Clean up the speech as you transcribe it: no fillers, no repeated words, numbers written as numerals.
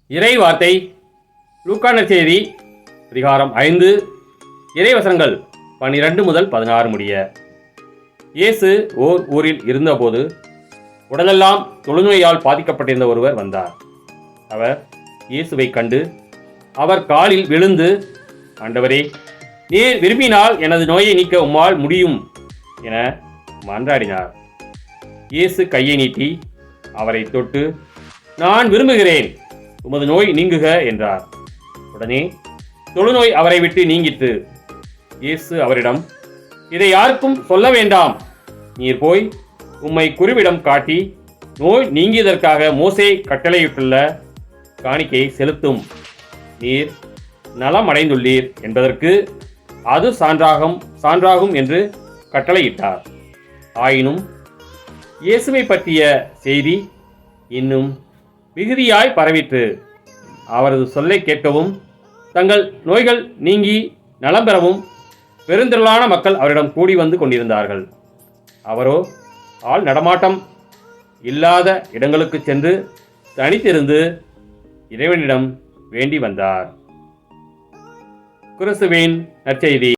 இறை வார்த்தை லூக்கா நற்செய்தி அதிகாரம் 5 இறைவசனங்கள் 12 முதல் 16 முடிய. இயேசு ஓர் ஊரில் இருந்தபோது உடலெல்லாம் தொழுநோயால் பாதிக்கப்பட்டிருந்த ஒருவர் வந்தார். அவர் இயேசுவை கண்டு அவர் காலில் விழுந்து, ஆண்டவரே, நீர் விரும்பினால் எனது நோயை நீக்க உம்மால் முடியும் என மன்றாடினார். இயேசு கையை நீட்டி அவரை தொட்டு, நான் விரும்புகிறேன், உமது நோய் நீங்குக என்றார். உடனே தொழுநோய் அவரை விட்டு நீங்கிற்று. இயேசு அவரிடம், இதை யாருக்கும் சொல்ல வேண்டாம், நீர் போய் உம்மை குருவிடம் காட்டி நோய் நீங்கியதற்காக மோசே கட்டளையிட்டுள்ள காணிக்கையை செலுத்தும், நீர் நலமடைந்துள்ளீர் என்பதற்கு அது சான்றாகும் என்று கட்டளையிட்டார். ஆயினும் இயேசுவை பற்றிய செய்தி இன்னும் மிகுதியாய் பரவிற்று. அவரது சொல்லை கேட்கவும் தங்கள் நோய்கள் நீங்கி நலம் பெறவும் பெருந்திரளான மக்கள் அவரிடம் கூடி வந்து கொண்டிருந்தார்கள். அவரோ ஆள் நடமாட்டம் இல்லாத இடங்களுக்கு சென்று தனித்திருந்து இறைவனிடம் வேண்டி வந்தார். கிறிஸ்துவின் நற்செய்தி.